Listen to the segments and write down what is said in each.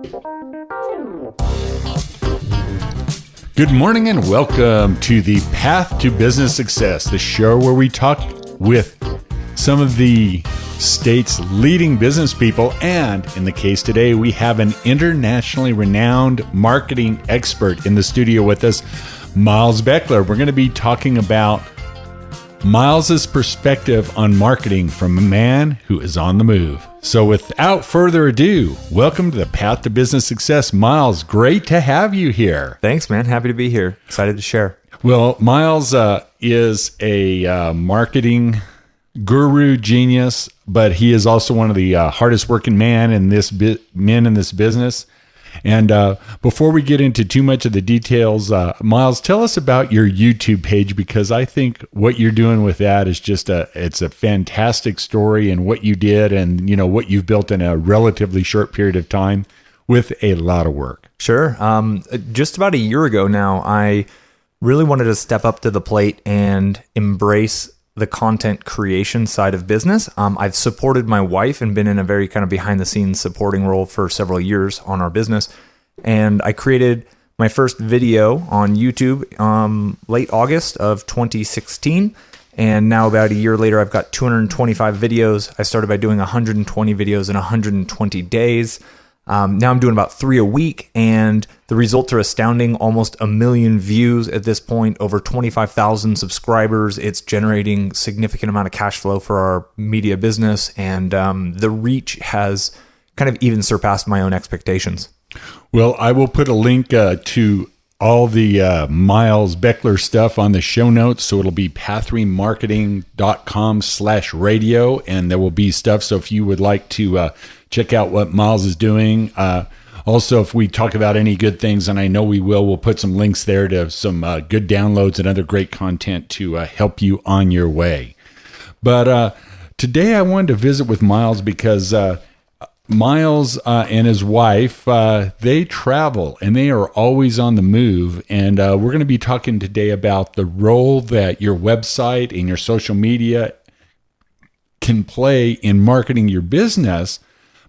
Good morning and welcome to the Path to Business Success, the show where we talk with some of the state's leading business people. And in the case today, we have an internationally renowned marketing expert in the studio with us, Miles Beckler. We're going to be talking about Miles's perspective on marketing from a man who is on the move. So without further ado, welcome to the Path to Business Success. Miles, great to have you here. Thanks, man. Happy to be here. Excited to share. Well, Miles is a marketing guru genius, but he is also one of the hardest working men in this business. And before we get into too much of the details, Miles, tell us about your YouTube page, because I think what you're doing with that is it's a fantastic story, and what you did and, you know, what you've built in a relatively short period of time with a lot of work. Sure. Just about a year ago now, I really wanted to step up to the plate and embrace the content creation side of business. I've supported my wife and been in a very kind of behind the scenes supporting role for several years on our business. And I created my first video on YouTube late August of 2016. And now about a year later, I've got 225 videos. I started by doing 120 videos in 120 days. Now I'm doing about 3 a week, and the results are astounding. Almost 1 million views at this point, over 25,000 subscribers. It's generating significant amount of cash flow for our media business, and the reach has kind of even surpassed my own expectations. Well, I will put a link to all the Miles Beckler stuff on the show notes. So it'll be path3marketing.com/radio, and there will be stuff. So if you would like to check out what Miles is doing. Also, if we talk about any good things, and I know we will, we'll put some links there to some good downloads and other great content to help you on your way. But today I wanted to visit with Miles because Miles and his wife, they travel and they are always on the move. And we're going to be talking today about the role that your website and your social media can play in marketing your business,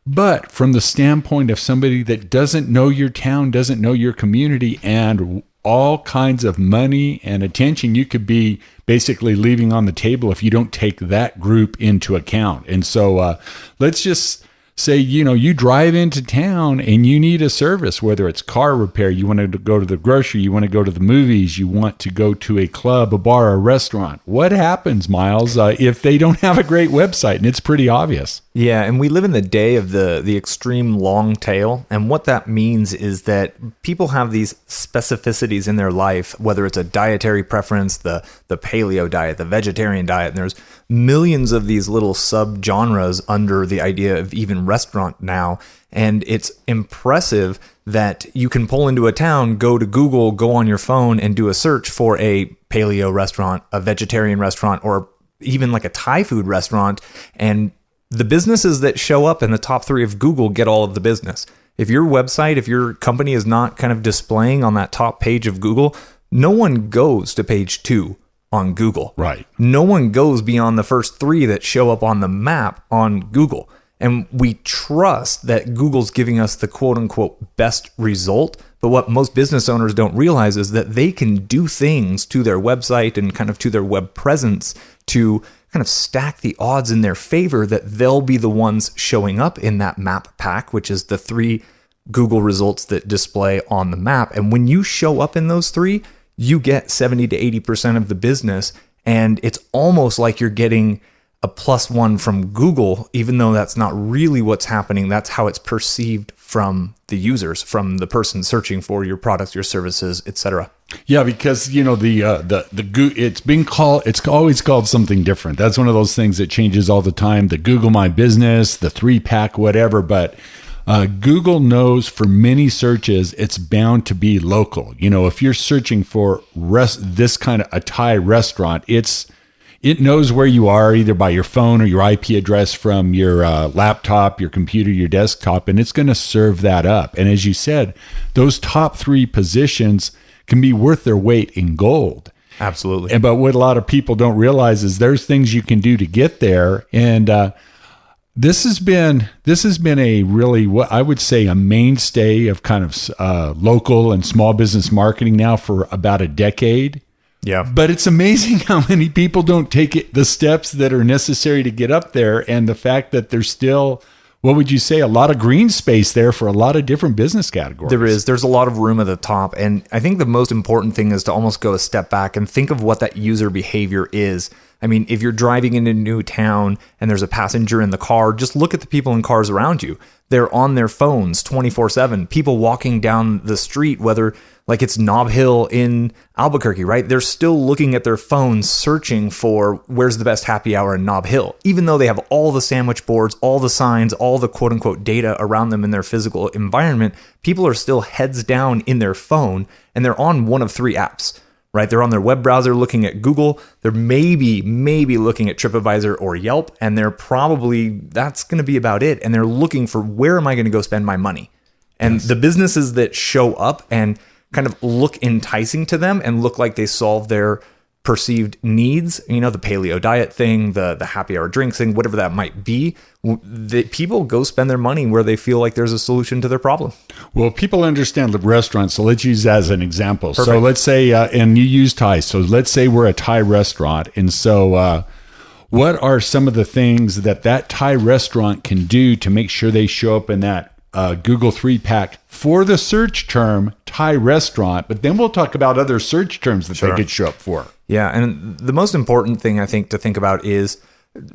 but from the standpoint of somebody that doesn't know your town, doesn't know your community, and all kinds of money and attention you could be basically leaving on the table if you don't take that group into account. And so let's just say, you know, you drive into town and you need a service, whether it's car repair, you want to go to the grocery, you want to go to the movies, you want to go to a club, a bar, a restaurant. What happens, Miles, if they don't have a great website? And it's pretty obvious. Yeah, and we live in the day of the extreme long tail. And what that means is that people have these specificities in their life, whether it's a dietary preference, the paleo diet, the vegetarian diet, and there's millions of these little sub-genres under the idea of even restaurant now. And it's impressive that you can pull into a town, go to Google, go on your phone and do a search for a paleo restaurant, a vegetarian restaurant, or even like a Thai food restaurant. And the businesses that show up in the top 3 of Google get all of the business. If your website, if your company is not kind of displaying on that top page of Google, no one goes to page 2 on Google. Right. No one goes beyond the first 3 that show up on the map on Google. And we trust that Google's giving us the quote unquote best result. But what most business owners don't realize is that they can do things to their website and kind of to their web presence to kind of stack the odds in their favor that they'll be the ones showing up in that map pack, which is the 3 Google results that display on the map. And when you show up in those 3, you get 70 to 80% of the business. And it's almost like you're getting a +1 from Google, even though that's not really what's happening. That's how it's perceived from the users, from the person searching for your products, your services, etc. Yeah, because you know it's always called something different. That's one of those things that changes all the time. The Google My Business, the 3-pack, whatever. But Google knows for many searches, it's bound to be local. You know, if you're searching for this kind of a Thai restaurant, it knows where you are either by your phone or your IP address from your laptop, your computer, your desktop, and it's going to serve that up. And as you said, those top 3 positions can be worth their weight in gold. Absolutely. But what a lot of people don't realize is there's things you can do to get there. And This has been a really, what I would say, a mainstay of kind of local and small business marketing now for about a decade. Yeah. But it's amazing how many people don't take the steps that are necessary to get up there, and the fact that there's still, what would you say, a lot of green space there for a lot of different business categories. There is. There's a lot of room at the top. And I think the most important thing is to almost go a step back and think of what that user behavior is. I mean, if you're driving into a new town and there's a passenger in the car, just look at the people in cars around you. They're on their phones 24/7. People walking down the street, whether like it's Nob Hill in Albuquerque, right? They're still looking at their phones, searching for where's the best happy hour in Nob Hill, even though they have all the sandwich boards, all the signs, all the quote unquote data around them in their physical environment. People are still heads down in their phone, and they're on one of three apps. Right? They're on their web browser looking at Google. They're maybe looking at TripAdvisor or Yelp, and that's going to be about it. And they're looking for, where am I going to go spend my money? And the businesses that show up and kind of look enticing to them and look like they solve their perceived needs, the paleo diet thing, the happy hour drinks thing, whatever that might be, the people go spend their money where they feel like there's a solution to their problem. Well, people understand the restaurant, so let's use that as an example. Perfect. So let's say, and you use Thai, so let's say we're a Thai restaurant, and so what are some of the things that Thai restaurant can do to make sure they show up in that Google 3-pack for the search term Thai restaurant? But then we'll talk about other search terms that they could show up for. Yeah, and the most important thing I think to think about is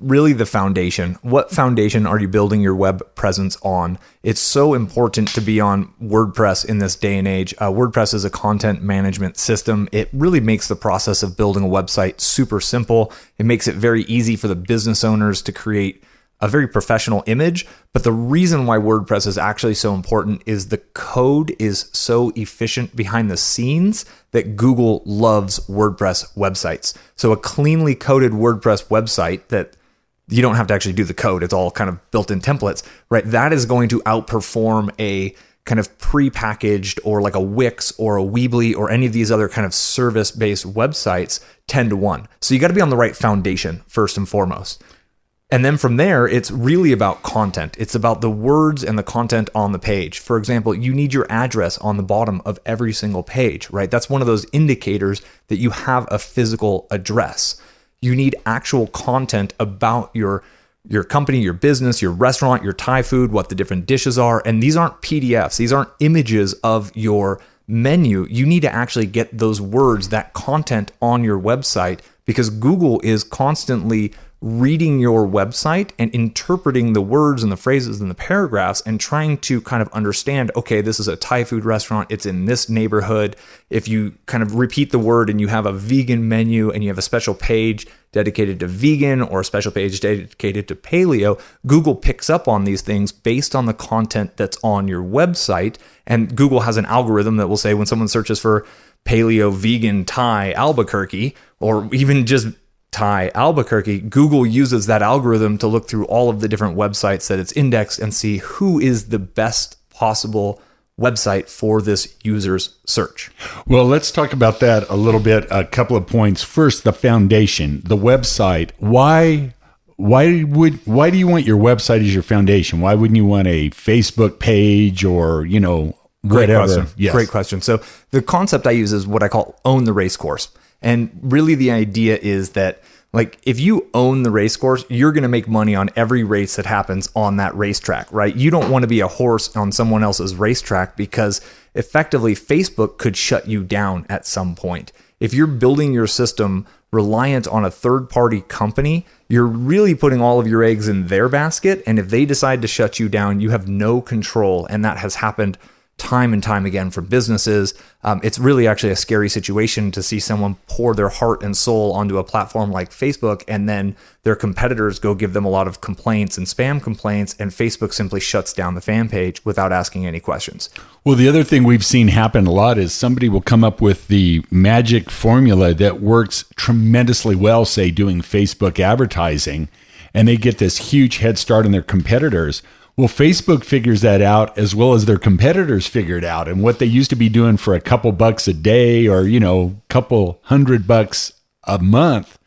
really the foundation. What foundation are you building your web presence on? It's so important to be on WordPress in this day and age. WordPress is a content management system. It really makes the process of building a website super simple. It makes it very easy for the business owners to create a very professional image. But the reason why WordPress is actually so important is the code is so efficient behind the scenes that Google loves WordPress websites. So a cleanly coded WordPress website that you don't have to actually do the code, it's all kind of built in templates, right? That is going to outperform a kind of pre-packaged or like a Wix or a Weebly or any of these other kind of service-based websites 10-1. So you got to be on the right foundation first and foremost. And then from there, it's really about content. It's about the words and the content on the page. For example, you need your address on the bottom of every single page, right? That's one of those indicators that you have a physical address. You need actual content about your company, your business, your restaurant, your Thai food, what the different dishes are. And these aren't PDFs. These aren't images of your menu. You need to actually get those words, that content on your website, because Google is constantly reading your website and interpreting the words and the phrases and the paragraphs and trying to kind of understand, okay, this is a Thai food restaurant. It's in this neighborhood. If you kind of repeat the word and you have a vegan menu and you have a special page dedicated to vegan or a special page dedicated to paleo, Google picks up on these things based on the content that's on your website. And Google has an algorithm that will say when someone searches for paleo, vegan, Thai, Albuquerque, or even just Thai Albuquerque, Google uses that algorithm to look through all of the different websites that it's indexed and see who is the best possible website for this user's search. Well, let's talk about that a little bit. A couple of points. First, the foundation, the website. Why do you want your website as your foundation? Why wouldn't you want a Facebook page or, whatever? Great question. Yes. Great question. So the concept I use is what I call own the racecourse. And really the idea is that, like, if you own the racecourse, you're going to make money on every race that happens on that racetrack, right? You don't want to be a horse on someone else's racetrack, because effectively Facebook could shut you down at some point. If you're building your system reliant on a third-party company, you're really putting all of your eggs in their basket. And if they decide to shut you down, you have no control. And that has happened time and time again for businesses. It's really actually a scary situation to see someone pour their heart and soul onto a platform like Facebook, and then their competitors go give them a lot of complaints and spam complaints, and Facebook simply shuts down the fan page without asking any questions. Well, the other thing we've seen happen a lot is somebody will come up with the magic formula that works tremendously well, say doing Facebook advertising, and they get this huge head start on their competitors. Well, Facebook figures that out as well as their competitors figure it out. And what they used to be doing for a couple bucks a day or, couple $100 a month,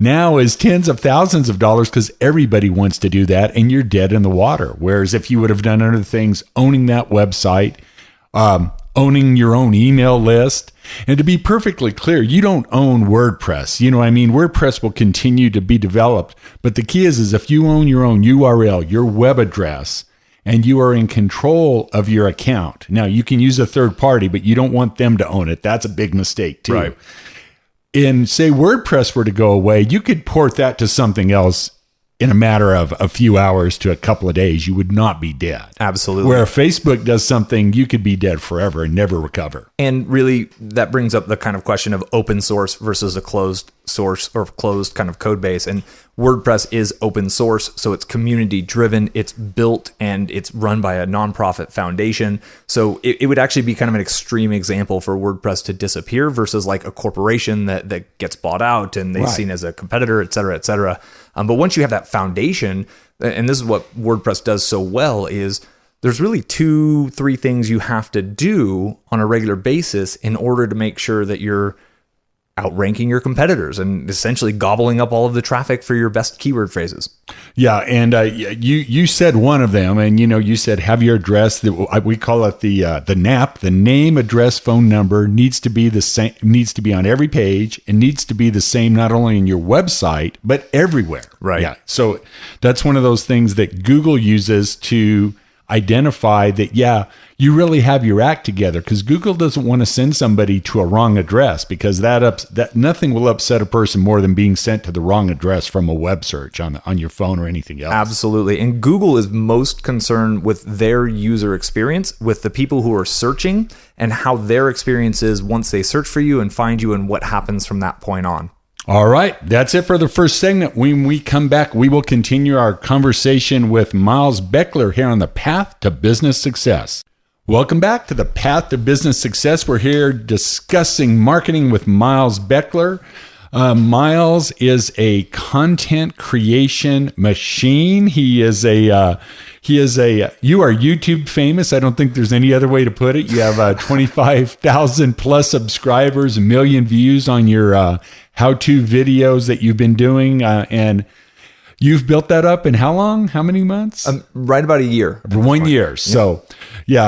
now is tens of thousands of dollars because everybody wants to do that, and you're dead in the water. Whereas if you would have done other things, owning that website, owning your own email list, and to be perfectly clear, you don't own WordPress. You know what I mean? WordPress will continue to be developed, but the key is if you own your own URL, your web address, and you are in control of your account. Now, you can use a third party, but you don't want them to own it. That's a big mistake too. Right. And say WordPress were to go away, you could port that to something else in a matter of a few hours to a couple of days. You would not be dead. Absolutely. Where if Facebook does something, you could be dead forever and never recover. And really, that brings up the kind of question of open source versus a closed source or closed kind of code base. And WordPress is open source, so it's community driven, it's built, and it's run by a nonprofit foundation. So it would actually be kind of an extreme example for WordPress to disappear versus like a corporation that gets bought out and they're seen as a competitor, et cetera, et cetera. But once you have that foundation, and this is what WordPress does so well, is there's really 2-3 things you have to do on a regular basis in order to make sure that you're outranking your competitors and essentially gobbling up all of the traffic for your best keyword phrases. Yeah, and you said one of them, and you said have your address. We call it the NAP, the name, address, phone number needs to be the same, needs to be on every page, and needs to be the same not only in your website but everywhere. Right. Yeah. So that's one of those things that Google uses to identify that, you really have your act together, because Google doesn't want to send somebody to a wrong address, because that nothing will upset a person more than being sent to the wrong address from a web search on your phone or anything else. Absolutely. And Google is most concerned with their user experience, with the people who are searching and how their experience is once they search for you and find you and what happens from that point on. All right, that's it for the first segment. When we come back, we will continue our conversation with Miles Beckler here on the Path to Business Success. Welcome back to the Path to Business Success. We're here discussing marketing with Miles Beckler. Miles is a content creation machine. You are YouTube famous. I don't think there's any other way to put it. You have 25,000 plus subscribers, 1 million views on your how-to videos that you've been doing, and you've built that up in how long? How many months? Right about a year. 1 year. So, you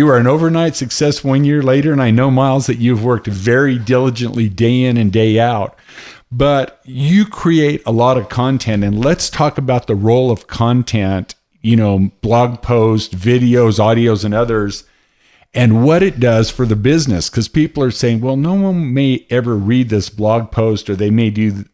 are an overnight success 1 year later. And I know, Miles, that you've worked very diligently day in and day out. But you create a lot of content. And let's talk about the role of content, blog posts, videos, audios, and others, and what it does for the business. Because people are saying, well, no one may ever read this blog post, or they may do,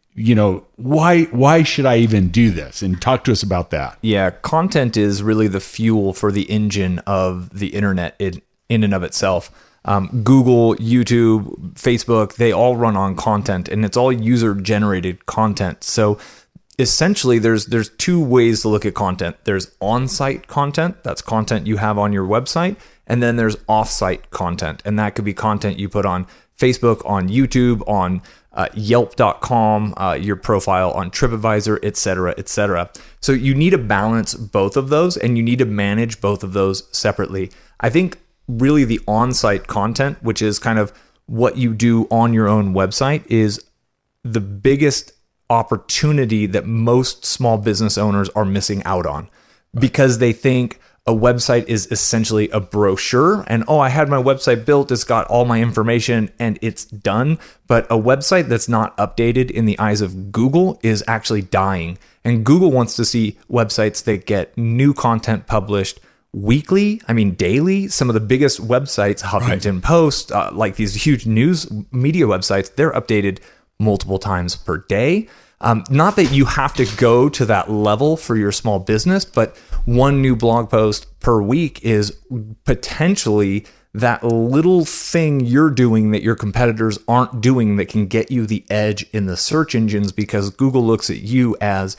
why should I even do this? And talk to us about that. Yeah, content is really the fuel for the engine of the internet in and of itself. Google, YouTube, Facebook, they all run on content, and it's all user-generated content. So essentially, there's 2 ways to look at content. There's on-site content, that's content you have on your website, and then there's off-site content, and that could be content you put on Facebook, on YouTube, on Yelp.com, your profile on TripAdvisor, et cetera, et cetera. So you need to balance both of those, and you need to manage both of those separately. I think really the on-site content, which is kind of what you do on your own website, is the biggest opportunity that most small business owners are missing out on, because they think a website is essentially a brochure and, I had my website built, it's got all my information and it's done. But a website that's not updated in the eyes of Google is actually dying. And Google wants to see websites that get new content published weekly, daily. Some of the biggest websites, Huffington Post, like these huge news media websites, they're updated multiple times per day. Not that you have to go to that level for your small business, but one new blog post per week is potentially that little thing you're doing that your competitors aren't doing that can get you the edge in the search engines, because Google looks at you as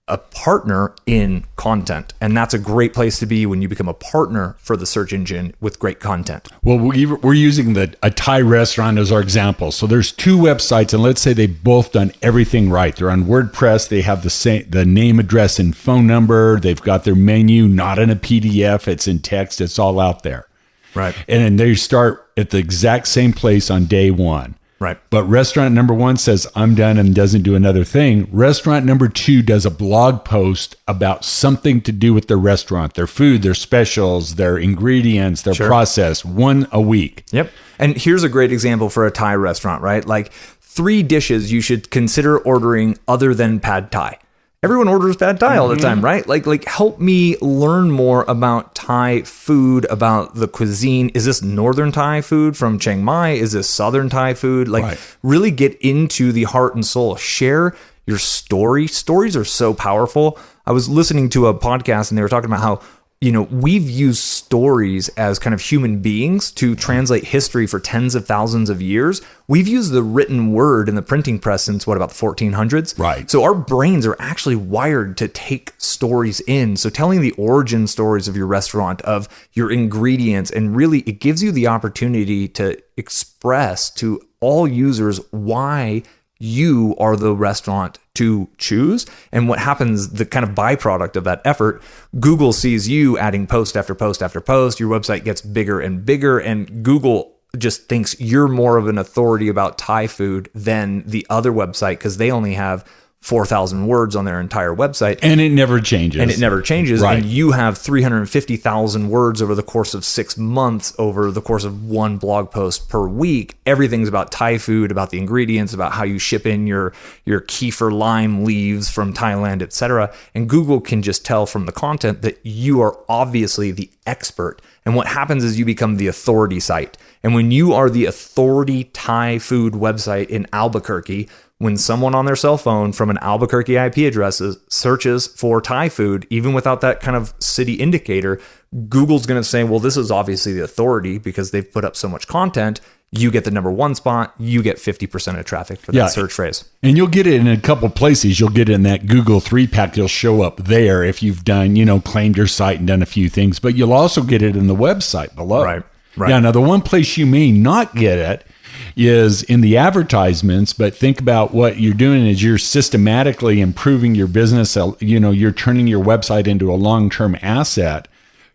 a partner in content. And that's a great place to be when you become a partner for the search engine with great content. Well, we're using a Thai restaurant as our example. So there's 2 websites, and let's say they've both done everything right. They're on WordPress. They have the name, address, and phone number. They've got their menu, not in a PDF. It's in text. It's all out there. Right. And then they start at the exact same place on day one. Right. But restaurant number 1 says, I'm done, and doesn't do another thing. Restaurant number 2 does a blog post about something to do with their restaurant, their food, their specials, their ingredients, their process, one a week. Yep. And here's a great example for a Thai restaurant, right? Like 3 dishes you should consider ordering other than pad Thai. Everyone orders pad Thai all the time, right? Like help me learn more about Thai food, about the cuisine. Is this Northern Thai food from Chiang Mai? Is this Southern Thai food? Like really get into the heart and soul. Share your story. Stories are so powerful. I was listening to a podcast and they were talking about how, we've used stories as kind of human beings to translate history for tens of thousands of years. We've used the written word in the printing press since about the 1400s. Right. So our brains are actually wired to take stories in. So telling the origin stories of your restaurant, of your ingredients, and really it gives you the opportunity to express to all users why you are the restaurant to choose. And what happens, the kind of byproduct of that effort, Google sees you adding post after post after post. Your website gets bigger and bigger, and Google just thinks you're more of an authority about Thai food than the other website because they only have 4,000 words on their entire website. And it never changes. Right. And you have 350,000 words over the course of 6 months, over the course of one blog post per week. Everything's about Thai food, about the ingredients, about how you ship in your kefir lime leaves from Thailand, etc. And Google can just tell from the content that you are obviously the expert. And what happens is you become the authority site. And when you are the authority Thai food website in Albuquerque, when someone on their cell phone from an Albuquerque IP address searches for Thai food, even without that kind of city indicator, Google's going to say, well, this is obviously the authority because they've put up so much content. You get the number 1 spot. You get 50% of traffic for that search phrase. And you'll get it in a couple places. You'll get it in that Google 3-pack. You'll show up there if you've done, claimed your site and done a few things. But you'll also get it in the website below. Right. Yeah, now the one place you may not get it is in the advertisements, but think about what you're doing is you're systematically improving your business. You're turning your website into a long-term asset.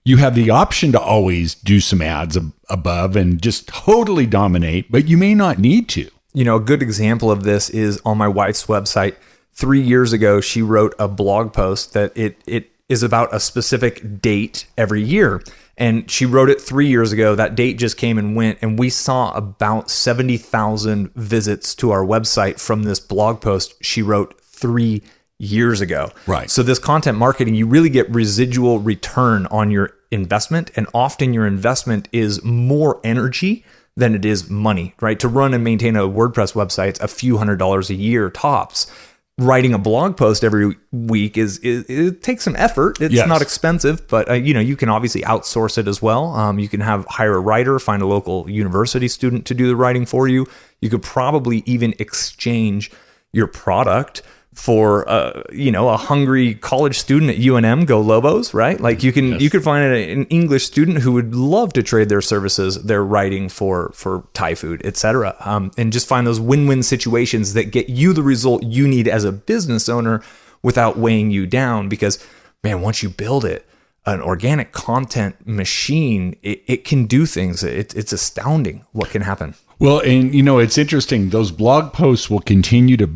You have the option to always do some ads above and just totally dominate, but you may not need to. A good example of this is on my wife's website. 3 years ago, she wrote a blog post that it is about a specific date every year. And she wrote it 3 years ago. That date just came and went. And we saw about 70,000 visits to our website from this blog post she wrote 3 years ago. Right. So this content marketing, you really get residual return on your investment. And often your investment is more energy than it is money, right? To run and maintain a WordPress website, it's a few $100s a year tops. Writing a blog post every week it takes some effort. It's not expensive, but you can obviously outsource it as well. You can hire a writer, find a local university student to do the writing for you. You could probably even exchange your product for a hungry college student at UNM. Go Lobos, right? Like you could find an English student who would love to trade their services, their writing for Thai food, etc. And just find those win-win situations that get you the result you need as a business owner without weighing you down. Because man, once you build it, an organic content machine, it can do things. It's astounding what can happen. Well, and it's interesting. Those blog posts will continue to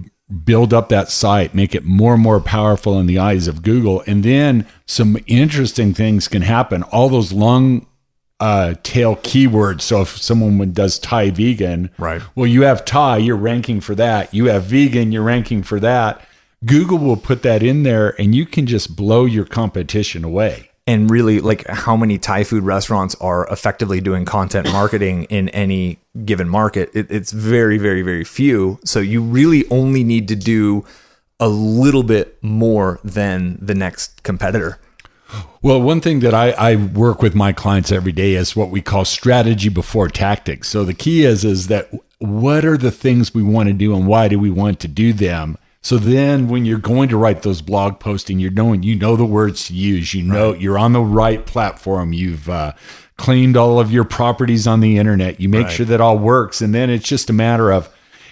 build up that site, make it more and more powerful in the eyes of Google. And then some interesting things can happen. All those long tail keywords. So if someone does Thai vegan, right? Well, you have Thai, you're ranking for that. You have vegan, you're ranking for that. Google will put that in there and you can just blow your competition away. And really, like, how many Thai food restaurants are effectively doing content marketing in any given market? It's very, very, very few. So you really only need to do a little bit more than the next competitor. Well, one thing that I work with my clients every day is what we call strategy before tactics. So the key is that what are the things we want to do and why do we want to do them? So then when you're going to write those blog posts and you're doing, the words to use, you're on the right platform, you've cleaned all of your properties on the internet, you make sure that all works. And then it's just a matter of,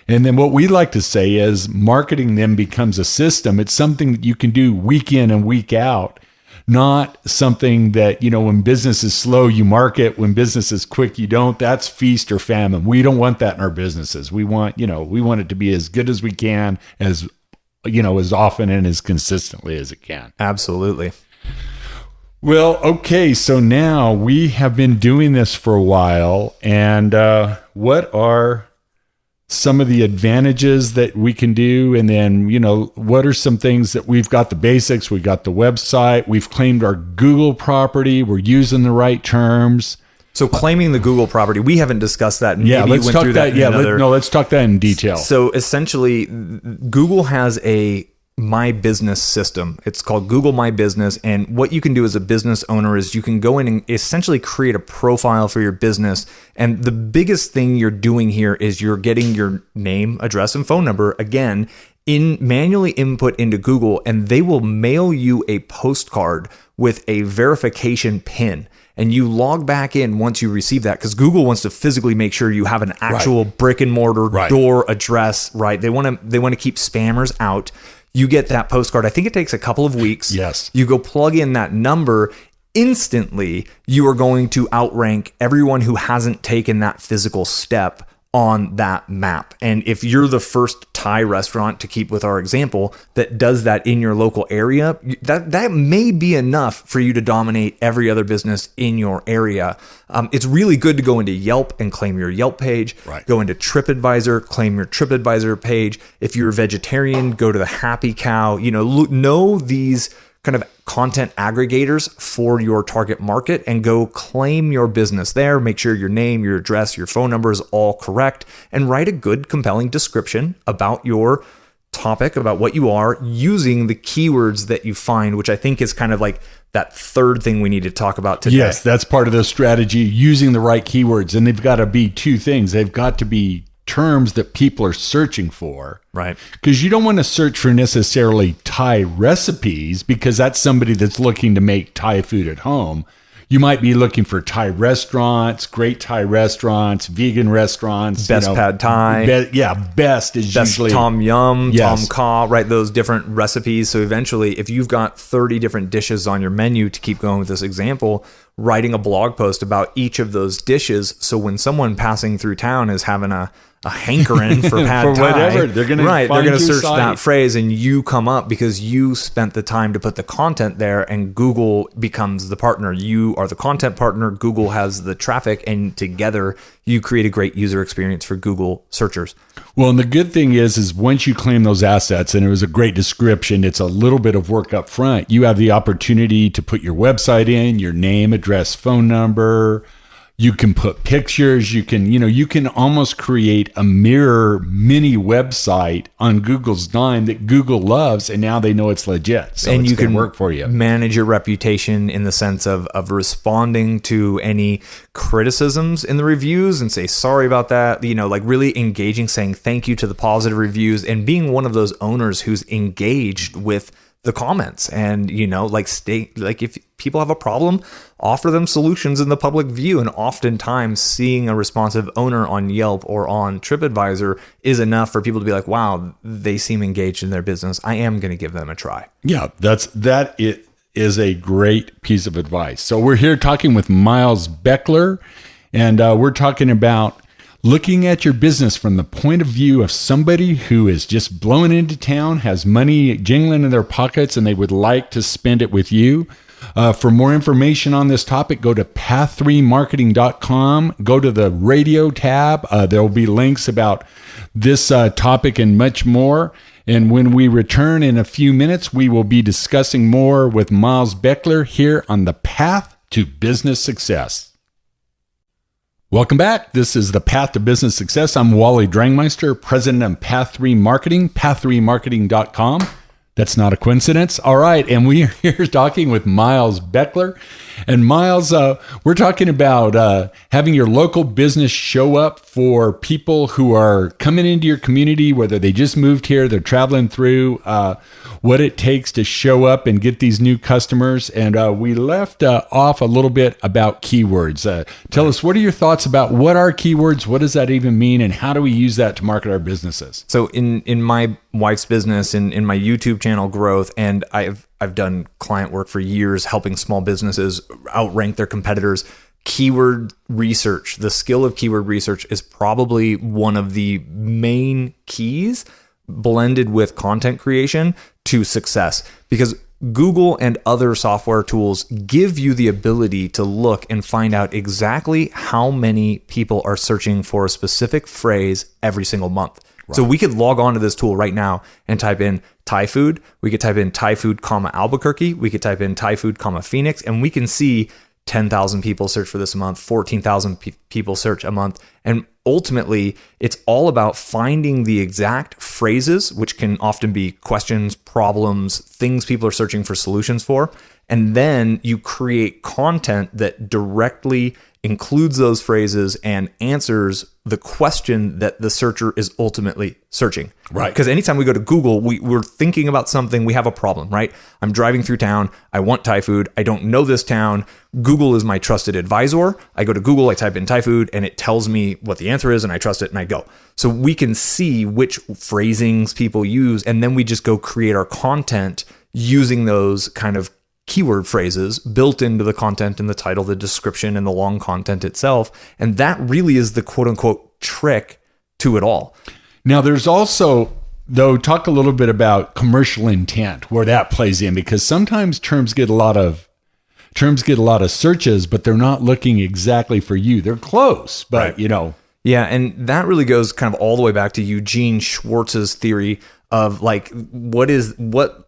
and then what we like to say is marketing them becomes a system. It's something that you can do week in and week out, not something that, when business is slow, you market. When business is quick, you don't. That's feast or famine. We don't want that in our businesses. We want it to be as good as we can, as often and as consistently as it can. Absolutely. Well, okay. So now we have been doing this for a while, and what are some of the advantages that we can do? And then, what are some things that we've got the basics, we've got the website, we've claimed our Google property, we're using the right terms. So claiming the Google property, we haven't discussed that. Let's talk that. Let's talk that in detail. So essentially, Google has a My Business system. It's called Google My Business. And what you can do as a business owner is you can go in and essentially create a profile for your business. And the biggest thing you're doing here is you're getting your name, address, and phone number, again, manually input into Google, and they will mail you a postcard with a verification PIN. And you log back in once you receive that, because Google wants to physically make sure you have an actual brick and mortar door address, right? They want to keep spammers out. You get that postcard. I think it takes a couple of weeks. Yes. You go plug in that number. Instantly, you are going to outrank everyone who hasn't taken that physical step on that map. And if you're the first Thai restaurant, to keep with our example, that does that in your local area, that may be enough for you to dominate every other business in your area. It's really good to go into Yelp and claim your Yelp page. Right. Go into TripAdvisor, claim your TripAdvisor page. If you're a vegetarian, go to the Happy Cow. Know these kind of content aggregators for your target market and go claim your business there. Make sure your name, your address, your phone number is all correct, and write a good, compelling description about your topic, about what you are, using the keywords that you find, which I think is kind of like that third thing we need to talk about today. Yes, that's part of the strategy, using the right keywords. And they've got to be two things. They've got to be terms that people are searching for. Right. Because you don't want to search for necessarily Thai recipes, because that's somebody that's looking to make Thai food at home. You might be looking for Thai restaurants, great Thai restaurants, vegan restaurants. Best pad Thai. Best is usually Tom Yum, Yes. Tom Kha, right? Those different recipes. So eventually, if you've got 30 different dishes on your menu, to keep going with this example, writing a blog post about each of those dishes. So when someone passing through town is having a hankering for pad for Thai, whatever, they're going to search that phrase, and you come up because you spent the time to put the content there, and Google becomes the partner. You are the content partner. Google has the traffic, and together you create a great user experience for Google searchers. Well, and the good thing is once you claim those assets, and it was a great description, it's a little bit of work up front. You have the opportunity to put your website in, your name, address, phone number. You can put pictures. You can almost create a mirror mini website on Google's dime that Google loves, and now they know it's legit. So and it's you can work for you. Manage your reputation in the sense of responding to any criticisms in the reviews and say sorry about that. Like really engaging, saying thank you to the positive reviews, and being one of those owners who's engaged with the comments, and if people have a problem, offer them solutions in the public view. And oftentimes seeing a responsive owner on Yelp or on TripAdvisor is enough for people to be like, wow, they seem engaged in their business. I am going to give them a try. Yeah, it is a great piece of advice. So we're here talking with Miles Beckler, and we're talking about looking at your business from the point of view of somebody who is just blowing into town, has money jingling in their pockets, and they would like to spend it with you. For more information on this topic, go to path3marketing.com. Go to the radio tab. There will be links about this topic and much more. And when we return in a few minutes, we will be discussing more with Miles Beckler here on the Path to Business Success. Welcome back. This is the Path to Business Success. I'm Wally Drangmeister, president of Path3 Marketing, path3marketing.com. That's not a coincidence. All right. And we are here talking with Miles Beckler. And Miles, we're talking about having your local business show up for people who are coming into your community, whether they just moved here, they're traveling through, what it takes to show up and get these new customers. And we left off a little bit about keywords. Tell us, what are your thoughts about what are keywords? What does that even mean? And how do we use that to market our businesses? So in my wife's business, in my YouTube channel growth, and I've I've done client work for years, helping small businesses outrank their competitors. Keyword research, the skill of keyword research is probably one of the main keys blended with content creation to success, because Google and other software tools give you the ability to look and find out exactly how many people are searching for a specific phrase every single month. Right. So we could log on to this tool right now and type in Thai food. We could type in Thai food, Albuquerque. We could type in Thai food, Phoenix, and we can see 10,000 people search for this a month, 14,000 people search a month. And ultimately, it's all about finding the exact phrases, which can often be questions, problems, things people are searching for solutions for. And then you create content that directly includes those phrases and answers the question that the searcher is ultimately searching. Right. Because anytime we go to Google, we're thinking about something, we have a problem, right? I'm driving through town. I want Thai food. I don't know this town. Google is my trusted advisor. I go to Google, I type in Thai food, and it tells me what the answer is, and I trust it, and I go. So we can see which phrasings people use, and then we just go create our content using those kind of keyword phrases built into the content and the title, the description, and the long content itself. And that really is the quote unquote trick to it all. Now, there's also, though, talk a little bit about commercial intent, where that plays in, because sometimes terms get a lot of searches, but they're not looking exactly for you. They're close, but right. Yeah. And that really goes kind of all the way back to Eugene Schwartz's theory of like, what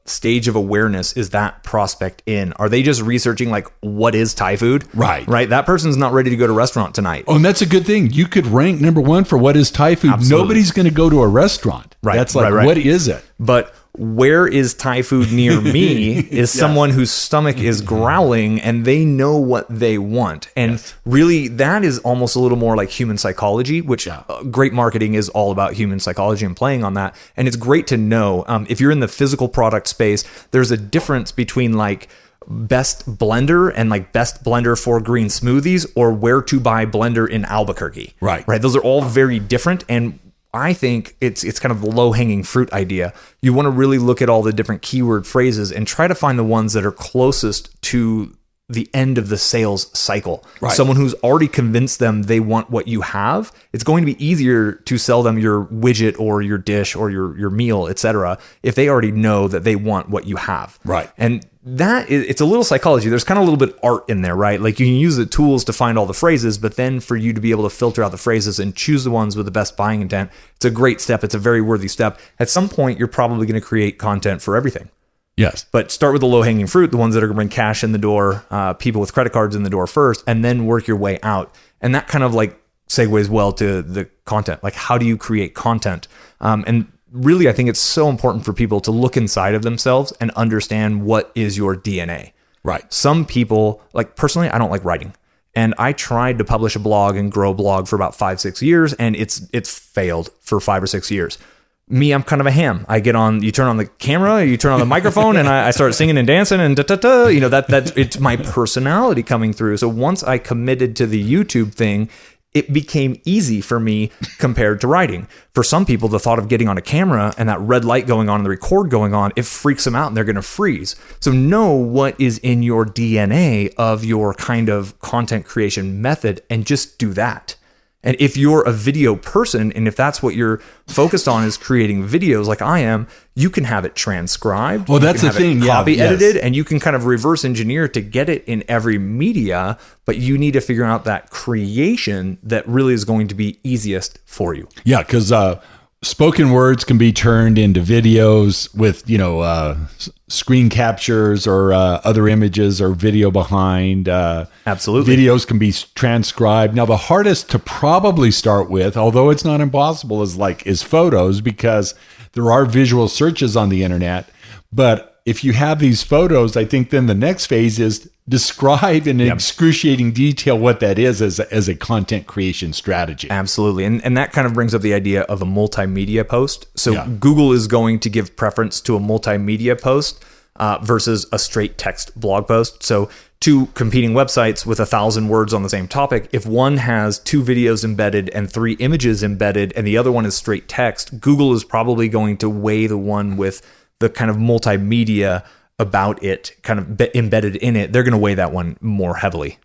stage of awareness is that prospect in? Are they just researching like, what is Thai food? Right. That person's not ready to go to a restaurant tonight. Oh, and that's a good thing. You could rank number one for what is Thai food. Absolutely. Nobody's going to go to a restaurant. Right. That's like, right. What is it? But where is Thai food near me is yes. someone whose stomach is growling and they know what they want. And yes. really, that is almost a little more like human psychology, which great marketing is all about human psychology and playing on that. And it's great to know if you're in the physical product space, there's a difference between like best blender and like best blender for green smoothies or where to buy blender in Albuquerque. Right. Those are all very different. And I think it's kind of the low-hanging fruit idea. You want to really look at all the different keyword phrases and try to find the ones that are closest to the end of the sales cycle. Right. Someone who's already convinced them they want what you have. It's going to be easier to sell them your widget or your dish or your meal, etc., if they already know that they want what you have. Right. And it's a little psychology. There's kind of a little bit of art in there, right? Like you can use the tools to find all the phrases, but then for you to be able to filter out the phrases and choose the ones with the best buying intent, it's a great step. It's a very worthy step. At some point, you're probably going to create content for everything. Yes. But start with the low-hanging fruit, the ones that are going to bring cash in the door, people with credit cards in the door first, and then work your way out. And that kind of like segues well to the content. Like, how do you create content? And really, I think it's so important for people to look inside of themselves and understand what is your DNA. Right. Some people, like personally, I don't like writing. And I tried to publish a blog and grow a blog for about 5-6 years, and it's failed for 5 or 6 years. Me, I'm kind of a ham. I get on, you turn on the camera, you turn on the microphone, and I start singing and dancing and da-da-da. That's it's my personality coming through. So once I committed to the YouTube thing, it became easy for me compared to writing. For some people, the thought of getting on a camera and that red light going on and the record going on, it freaks them out and they're going to freeze. So know what is in your DNA of your kind of content creation method and just do that. And if you're a video person, and if that's what you're focused on is creating videos like I am, you can have it transcribed. Well, that's the thing. Copy edited, and you can kind of reverse engineer to get it in every media, but you need to figure out that creation that really is going to be easiest for you. Yeah, because spoken words can be turned into videos with, screen captures or other images or video behind. Absolutely. Videos can be transcribed. Now, the hardest to probably start with, although it's not impossible, is photos, because there are visual searches on the internet. But if you have these photos, I think then the next phase is describe in excruciating detail what that is as a content creation strategy. Absolutely. And that kind of brings up the idea of a multimedia post. So Google is going to give preference to a multimedia post versus a straight text blog post. So two competing websites with 1,000 words on the same topic, if one has 2 videos embedded and 3 images embedded and the other one is straight text, Google is probably going to weigh the one with the kind of multimedia about it kind of embedded in it, they're going to weigh that one more heavily.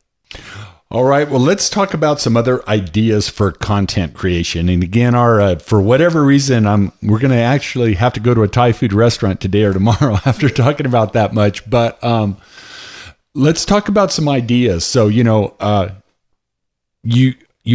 All right. Well, let's talk about some other ideas for content creation. And again, for whatever reason, we're going to actually have to go to a Thai food restaurant today or tomorrow after talking about that much. But let's talk about some ideas. So, you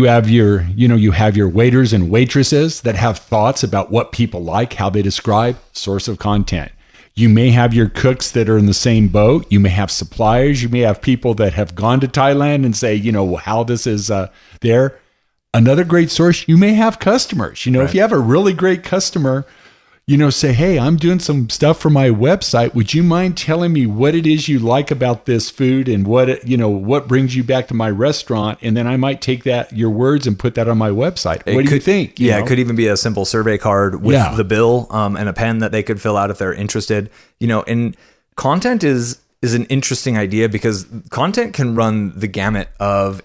have your waiters and waitresses that have thoughts about what people like, how they describe, source of content. You may have your cooks that are in the same boat. You may have suppliers. You may have people that have gone to Thailand and say, how this is there. Another great source, you may have customers. Right. If you have a really great customer, say, hey, I'm doing some stuff for my website. Would you mind telling me what it is you like about this food and what brings you back to my restaurant? And then I might take your words and put that on my website. What do you think? It could even be a simple survey card with the bill and a pen that they could fill out if they're interested. And content is an interesting idea because content can run the gamut of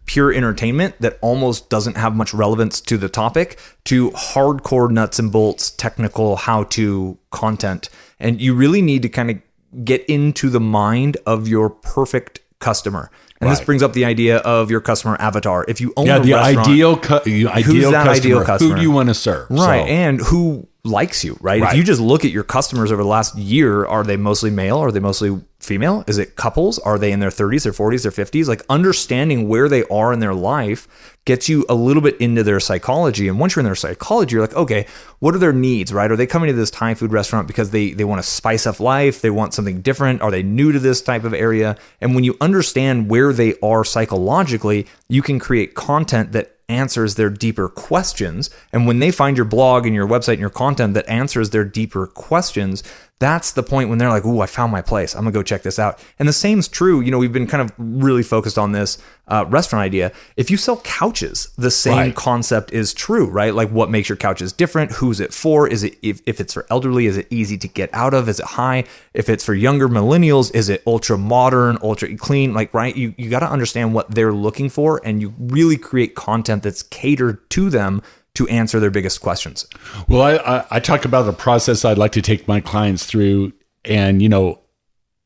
pure entertainment that almost doesn't have much relevance to the topic to hardcore nuts and bolts technical how-to content. And you really need to kind of get into the mind of your perfect customer. And this brings up the idea of your customer avatar. If you own a restaurant, who's that ideal customer? Who do you want to serve? Right. And who likes you, right? If you just look at your customers over the last year, are they mostly male? Are they mostly female? Is it couples? Are they in their 30s, their 40s, their 50s? Like understanding where they are in their life gets you a little bit into their psychology. And once you're in their psychology, you're like, okay, what are their needs, right? Are they coming to this Thai food restaurant because they want to spice up life? They want something different? Are they new to this type of area? And when you understand where they are psychologically, you can create content that answers their deeper questions. And when they find your blog and your website and your content that answers their deeper questions, that's the point when they're like, ooh, I found my place. I'm gonna go check this out. And the same's true. We've been kind of really focused on this restaurant idea. If you sell couches, the same concept is true, right? Like what makes your couches different? Who's it for? Is it, if it's for elderly, is it easy to get out of? Is it high? If it's for younger millennials, is it ultra modern, ultra clean? Like, right? You got to understand what they're looking for and you really create content that's catered to them to answer their biggest questions. Well, I talk about the process I'd like to take my clients through. And,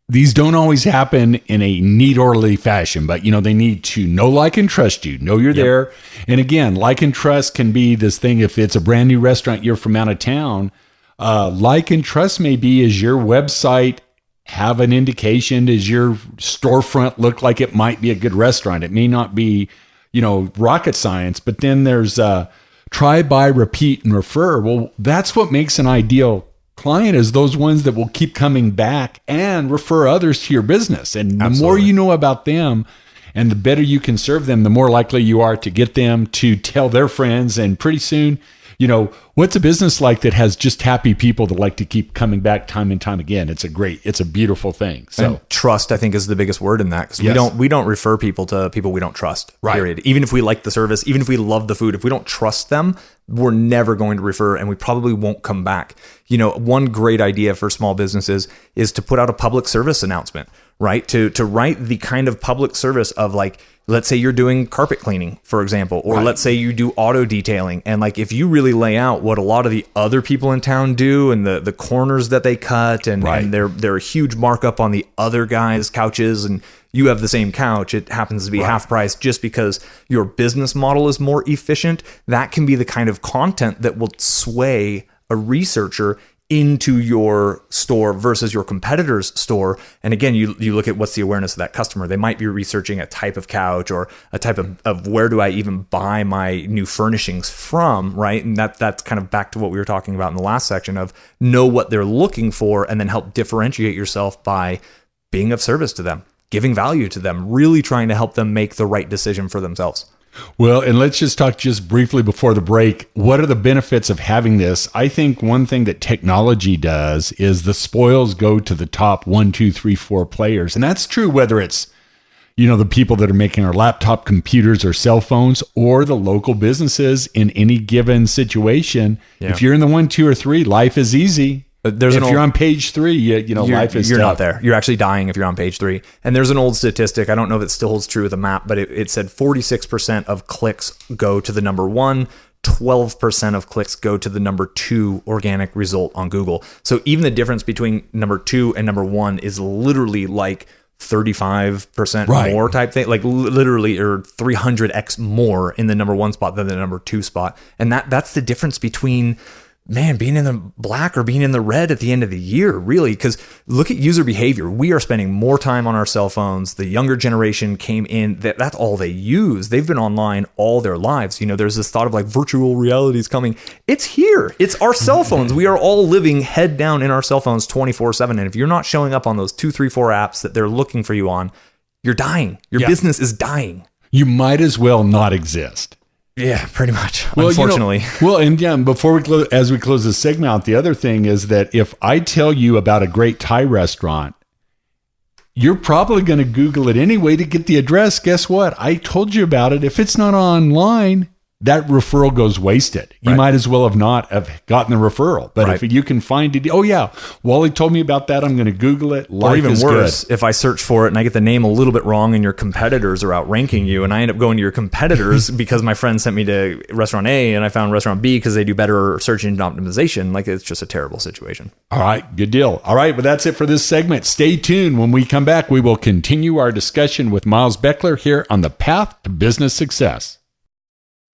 these don't always happen in a neat, orderly fashion, but, they need to know, like, and trust you. Know you're there. And again, like and trust can be this thing. If it's a brand new restaurant, you're from out of town, like and trust may be, is your website have an indication? Does your storefront look like it might be a good restaurant? It may not be, rocket science, but then there's try, buy, repeat, and refer. Well, that's what makes an ideal client, is those ones that will keep coming back and refer others to your business. And the more you know about them and the better you can serve them, the more likely you are to get them to tell their friends. And pretty soon, what's a business like that has just happy people that like to keep coming back time and time again? It's a beautiful thing. So and trust, I think, is the biggest word in that, because we don't refer people to people we don't trust. Right. Period. Even if we like the service, even if we love the food, if we don't trust them, we're never going to refer, and we probably won't come back. One great idea for small businesses is to put out a public service announcement, right? To write the kind of public service of, like, let's say you're doing carpet cleaning, for example, or let's say you do auto detailing. And like, if you really lay out what a lot of the other people in town do and the corners that they cut and they're a huge markup on the other guys' couches, and you have the same couch, it happens to be half price just because your business model is more efficient, that can be the kind of content that will sway a researcher into your store versus your competitor's store. And again, you look at what's the awareness of that customer. They might be researching a type of couch or a type of where do I even buy my new furnishings from, right? And that's kind of back to what we were talking about in the last section of know what they're looking for and then help differentiate yourself by being of service to them, giving value to them, really trying to help them make the right decision for themselves. Well, and let's just talk just briefly before the break. What are the benefits of having this? I think one thing that technology does is the spoils go to the top 1, 2, 3, 4 players. And that's true whether it's, the people that are making our laptop computers or cell phones, or the local businesses in any given situation. Yeah. If you're in the 1, 2, or 3, life is easy. If you're on page 3, life is you're tough. not there. You're actually dying if you're on page 3. And there's an old statistic. I don't know if it still holds true with the map, but it said 46% of clicks go to the number 1, 12% of clicks go to the number 2 organic result on Google. So even the difference between number 2 and number 1 is literally like 35% more type thing, like literally, or 300x more in the number 1 spot than the number 2 spot. And that's the difference between, man, being in the black or being in the red at the end of the year, really. Because look at user behavior. We are spending more time on our cell phones. The younger generation came in, that's all they use. They've been online all their lives. You know, there's this thought of like virtual reality is coming. It's here. It's our cell phones. We are all living head down in our cell phones 24/7. And if you're not showing up on those 2, 3, 4 apps that they're looking for you on, you're dying. Your business is dying. You might as well not exist. Yeah, pretty much. Well, unfortunately. And before as we close this segment out, the other thing is that if I tell you about a great Thai restaurant, you're probably going to Google it anyway to get the address. Guess what? I told you about it. If it's not online, that referral goes wasted. You might as well have not have gotten the referral. But if you can find it, oh yeah, Wally told me about that. I'm going to Google it. Life or even is worse, good. If I search for it and I get the name a little bit wrong and your competitors are outranking you, and I end up going to your competitors because my friend sent me to restaurant A and I found restaurant B because they do better search engine optimization, like it's just a terrible situation. All right, good deal. All right, but that's it for this segment. Stay tuned. When we come back, we will continue our discussion with Miles Beckler here on the Path to Business Success.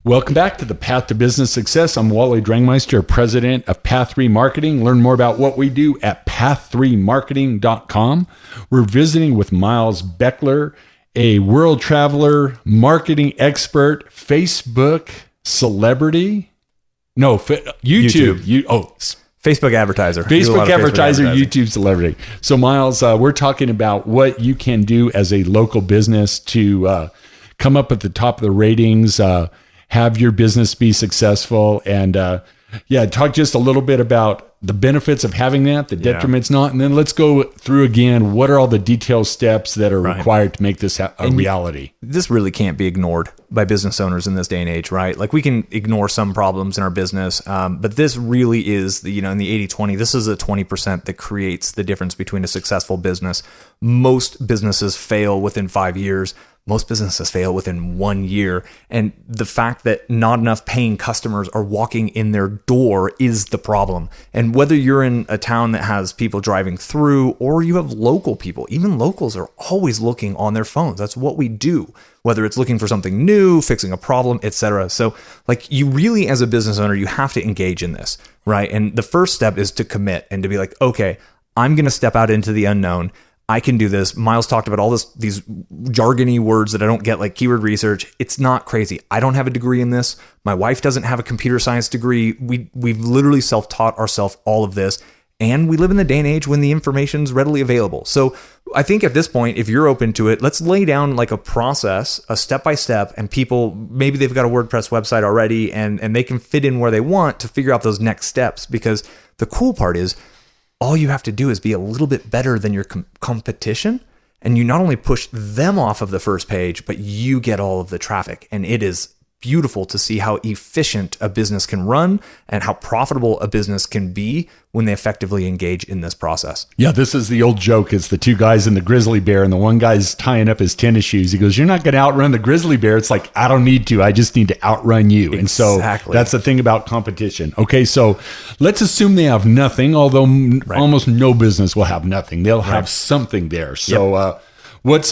Welcome back to the Path to Business Success. I'm Wally Drangmeister, president of Path 3 Marketing. Learn more about what we do at path3marketing.com. We're visiting with Miles Beckler, a world traveler, marketing expert, Facebook celebrity. No, YouTube. Facebook advertiser. Facebook advertiser, YouTube celebrity. So Miles, we're talking about what you can do as a local business to come up at the top of the ratings, have your business be successful, and talk just a little bit about the benefits of having that, the detriments not, and then let's go through again, what are all the detailed steps that are required to make this a reality? This really can't be ignored by business owners in this day and age, right? Like we can ignore some problems in our business, but this really is, in the 80-20, this is a 20% that creates the difference between a successful business. Most businesses fail within 5 years. Most businesses fail within 1 year. And the fact that not enough paying customers are walking in their door is the problem. And whether you're in a town that has people driving through or you have local people, even locals are always looking on their phones. That's what we do, whether it's looking for something new, fixing a problem, etc. So like you really, as a business owner, you have to engage in this, right? And the first step is to commit and to be like, okay, I'm going to step out into the unknown. I can do this. Miles talked about all these jargony words that I don't get, like keyword research. It's not crazy. I don't have a degree in this. My wife doesn't have a computer science degree. We've literally self-taught ourselves all of this. And we live in the day and age when the information's readily available. So I think at this point, if you're open to it, let's lay down like a process, a step-by-step, and people, maybe they've got a WordPress website already and they can fit in where they want to figure out those next steps. Because the cool part is, all you have to do is be a little bit better than your competition. And you not only push them off of the first page, but you get all of the traffic. And it is beautiful to see how efficient a business can run and how profitable a business can be when they effectively engage in this process. Yeah, this is the old joke. It's the two guys in the grizzly bear and the one guy's tying up his tennis shoes. He goes, you're not going to outrun the grizzly bear. It's like, I don't need to. I just need to outrun you. Exactly. And so that's the thing about competition. Okay, so let's assume they have nothing, although almost no business will have nothing. They'll have something there. So what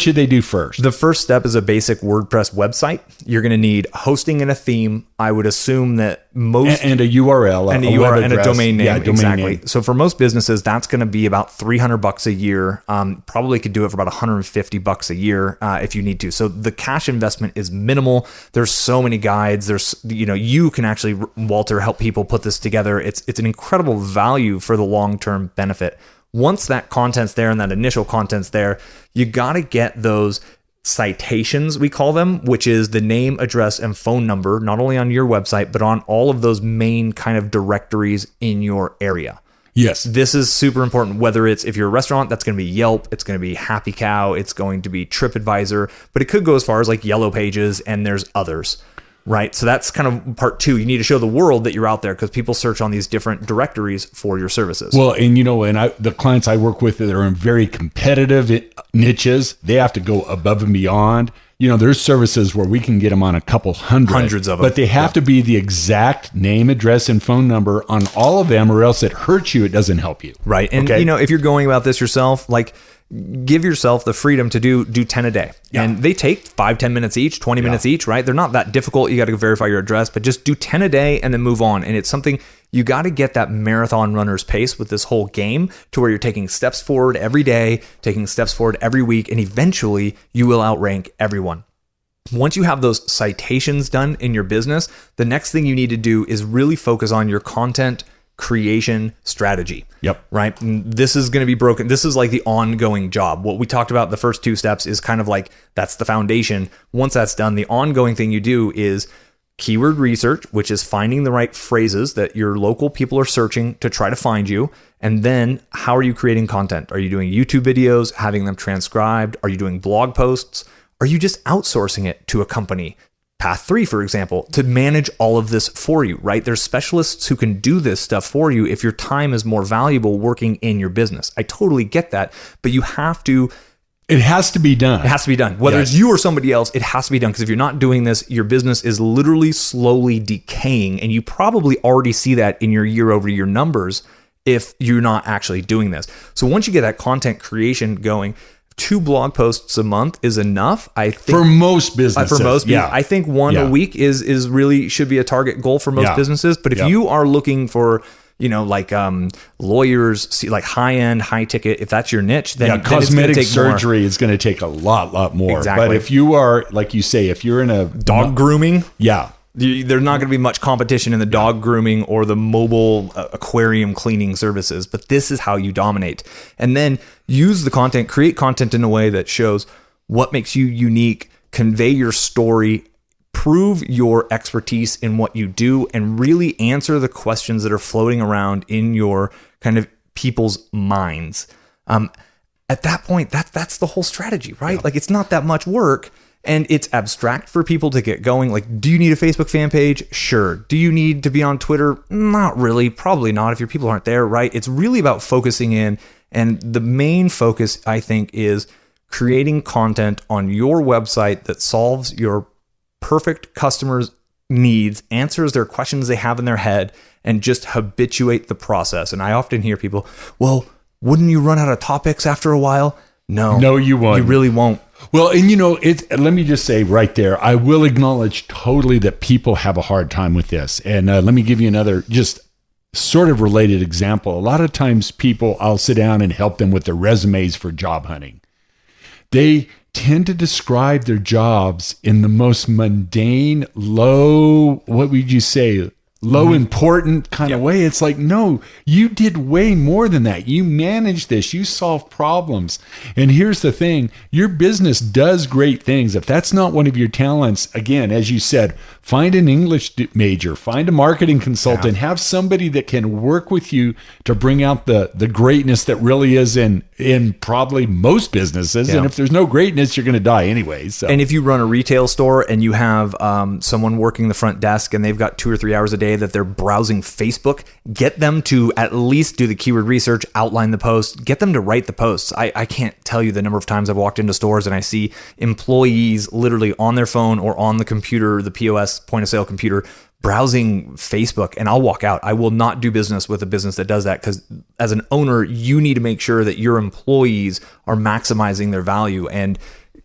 should they do first? The first step is a basic WordPress website. You're going to need hosting and a theme. I would assume that most and a URL and a URL and a domain name. Yeah, exactly. Name. So for most businesses, that's going to be about $300 a year. Probably could do it for about $150 a year if you need to. So the cash investment is minimal. There's so many guides. There's you can actually, Walter, help people put this together. It's an incredible value for the long-term benefit. Once that content's there and that initial content's there, you got to get those citations, we call them, which is the name, address, and phone number, not only on your website, but on all of those main kind of directories in your area. Yes. This is super important, whether it's, if you're a restaurant, that's going to be Yelp, it's going to be Happy Cow, it's going to be TripAdvisor, but it could go as far as like Yellow Pages, and there's others. Right. So that's kind of part two. You need to show the world that you're out there because people search on these different directories for your services. Well, and the clients I work with that are in very competitive niches, they have to go above and beyond. there's services where we can get them on a couple Hundreds of them. but they have to be the exact name, address, and phone number on all of them, or else it hurts you. It doesn't help you. Right. And if you're going about this yourself, like, give yourself the freedom to do 10 a day. Yeah. And they take 5-10 minutes each, 20 minutes each, right? They're not that difficult. You got to verify your address, but just do 10 a day and then move on. And it's something you got to get that marathon runner's pace with this whole game, to where you're taking steps forward every day, taking steps forward every week, and eventually you will outrank everyone. Once you have those citations done in your business, the next thing you need to do is really focus on your content creation strategy. Yep. Right. And this is going to be broken. This is like the ongoing job. What we talked about the first 2 steps is kind of like, that's the foundation. Once that's done, the ongoing thing you do is keyword research, which is finding the right phrases that your local people are searching to try to find you. And then how are you creating content? Are you doing YouTube videos, having them transcribed? Are you doing blog posts? Are you just outsourcing it to a company? Path 3, for example, to manage all of this for you, right? There's specialists who can do this stuff for you if your time is more valuable working in your business. I totally get that, but you have to. It has to be done. It has to be done. Whether it's you or somebody else, it has to be done. Because if you're not doing this, your business is literally slowly decaying. And you probably already see that in your year-over-year numbers if you're not actually doing this. So once you get that content creation going, 2 blog posts a month is enough, I think. For most businesses. For most people. I think 1 a week is really should be a target goal for most businesses. But if you are looking for, lawyers, like high-end, high-ticket, if that's your niche, then cosmetic take surgery more. is going to take a lot more. Exactly. But if you are, like you say, if you're in a dog grooming, yeah, there's not going to be much competition in the dog grooming or the mobile aquarium cleaning services, but this is how you dominate. And then use the content, create content in a way that shows what makes you unique, convey your story, prove your expertise in what you do, and really answer the questions that are floating around in your kind of people's minds. At that point, that's the whole strategy, right? Yeah. Like, it's not that much work. And it's abstract for people to get going. Like, do you need a Facebook fan page? Sure. Do you need to be on Twitter? Not really. Probably not if your people aren't there, right? It's really about focusing in. And the main focus, I think, is creating content on your website that solves your perfect customers' needs, answers their questions they have in their head, and just habituate the process. And I often hear people, well, wouldn't you run out of topics after a while? No, you won't. You really won't. Well, and let me just say right there, I will acknowledge totally that people have a hard time with this. And let me give you another just sort of related example. A lot of times I'll sit down and help them with their resumes for job hunting. They tend to describe their jobs in the most mundane, low important kind of way. It's like, no, you did way more than that. You managed this. You solved problems. And here's the thing. Your business does great things. If that's not one of your talents, again, as you said, find an English major, find a marketing consultant, have somebody that can work with you to bring out the greatness that really is in probably most businesses. Yeah. And if there's no greatness, you're going to die anyway. So. And if you run a retail store and you have someone working the front desk and they've got 2 or 3 hours a day that they're browsing Facebook, get them to at least do the keyword research, outline the post, get them to write the posts. I can't tell you the number of times I've walked into stores and I see employees literally on their phone or on the computer, the POS, point of sale computer, browsing Facebook, and I'll walk out. I will not do business with a business that does that, because as an owner, you need to make sure that your employees are maximizing their value and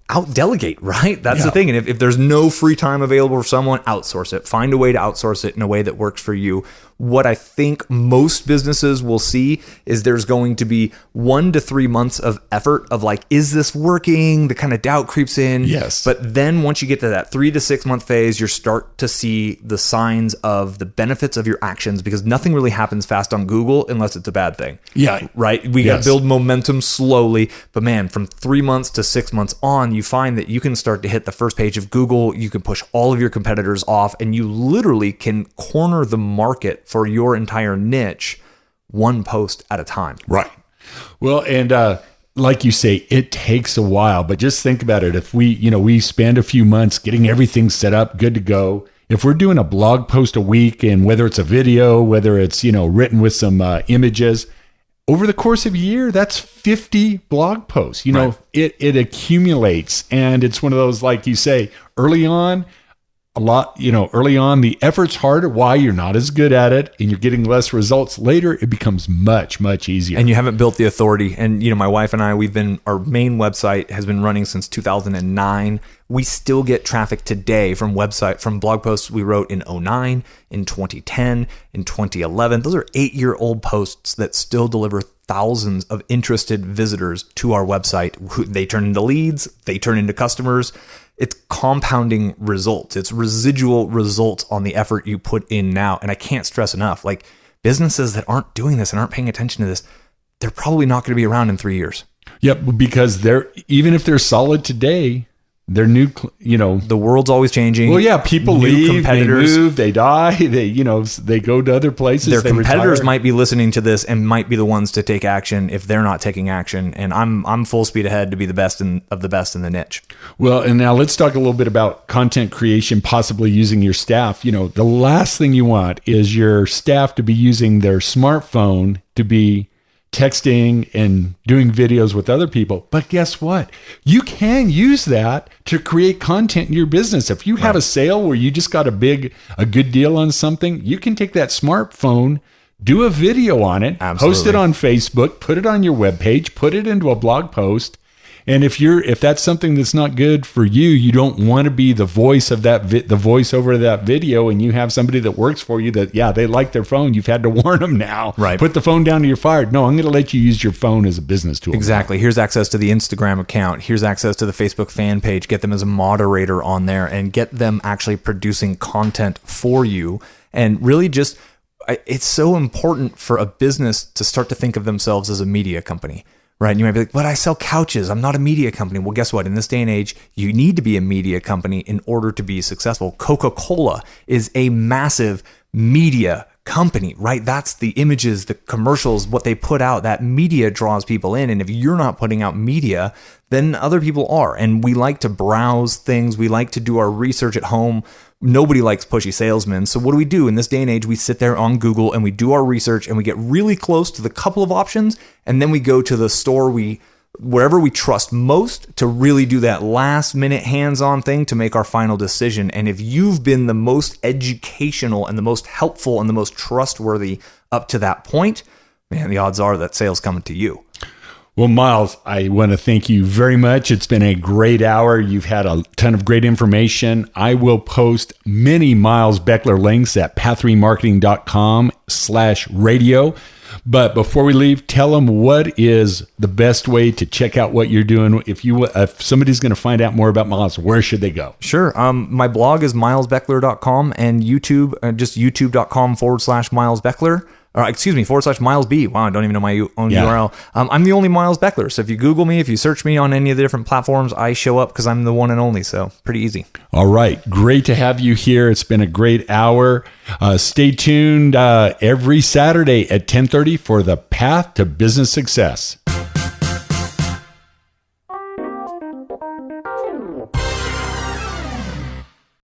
out delegate, right? That's the thing. And if there's no free time available for someone, outsource it. Find a way to outsource it in a way that works for you. What I think most businesses will see is there's going to be 1 to 3 months of effort of like, is this working? The kind of doubt creeps in. Yes. But then once you get to that 3 to 6 month phase, you start to see the signs of the benefits of your actions, because nothing really happens fast on Google unless it's a bad thing. Yeah. Right? We got to build momentum slowly. But man, from 3 months to 6 months on, you find that you can start to hit the first page of Google. You can push all of your competitors off, and you literally can corner the market for your entire niche, one post at a time. Right. Well, and like you say, it takes a while, but just think about it. If we spend a few months getting everything set up, good to go. If we're doing a blog post a week, and whether it's a video, whether it's, written with some images, over the course of a year, that's 50 blog posts. You know, it accumulates, and it's one of those, like you say, early on, early on, the effort's harder. Why? You're not as good at it and you're getting less results. Later, it becomes much, much easier. And you haven't built the authority. And, my wife and I, our main website has been running since 2009. We still get traffic today from blog posts we wrote in 2009, in 2010, in 2011. Those are 8-year-old posts that still deliver thousands of interested visitors to our website. They turn into leads. They turn into customers. It's compounding results. It's residual results on the effort you put in now. And I can't stress enough, like businesses that aren't doing this and aren't paying attention to this, they're probably not going to be around in 3 years. Yep, because even if they're solid today, they're new, the world's always changing. Well, yeah, people leave, they move, they die, they go to other places. Their competitors retire. might be listening to this and might be the ones to take action if they're not taking action. And I'm full speed ahead to be the best of the best in the niche. Well, and now let's talk a little bit about content creation, possibly using your staff. The last thing you want is your staff to be using their smartphone to be texting and doing videos with other people. But guess what? You can use that to create content in your business. If you have a sale where you just got a good deal on something, you can take that smartphone, do a video on it, post it on Facebook, put it on your webpage, put it into a blog post. And if that's something that's not good for you, you don't want to be the voice of the voice over that video, and you have somebody that works for you that, they like their phone. You've had to warn them now. Right. Put the phone down or you're fired. No, I'm going to let you use your phone as a business tool. Exactly. Here's access to the Instagram account. Here's access to the Facebook fan page. Get them as a moderator on there and get them actually producing content for you. And really it's so important for a business to start to think of themselves as a media company. Right. And you might be like, but I sell couches. I'm not a media company. Well, guess what? In this day and age, you need to be a media company in order to be successful. Coca-Cola is a massive media company, right? That's the images, the commercials, what they put out. That media draws people in. And if you're not putting out media, then other people are. And we like to browse things. We like to do our research at home. Nobody likes pushy salesmen. So what do we do in this day and age? We sit there on Google and we do our research and we get really close to the couple of options. And then we go to the store wherever we trust most to really do that last minute hands-on thing to make our final decision. And if you've been the most educational and the most helpful and the most trustworthy up to that point, man, the odds are that sale's coming to you. Well, Miles, I want to thank you very much. It's been a great hour. You've had a ton of great information. I will post many Miles Beckler links at path3marketing.com/radio. But before we leave, tell them what is the best way to check out what you're doing. If somebody's going to find out more about Miles, where should they go? Sure. My blog is milesbeckler.com and YouTube, just youtube.com/Miles Beckler. /Miles B. Wow, I don't even know my own URL. I'm the only Miles Beckler. So if you Google me, if you search me on any of the different platforms, I show up because I'm the one and only. So pretty easy. All right. Great to have you here. It's been a great hour. Stay tuned every Saturday at 10:30 for the Path to Business Success.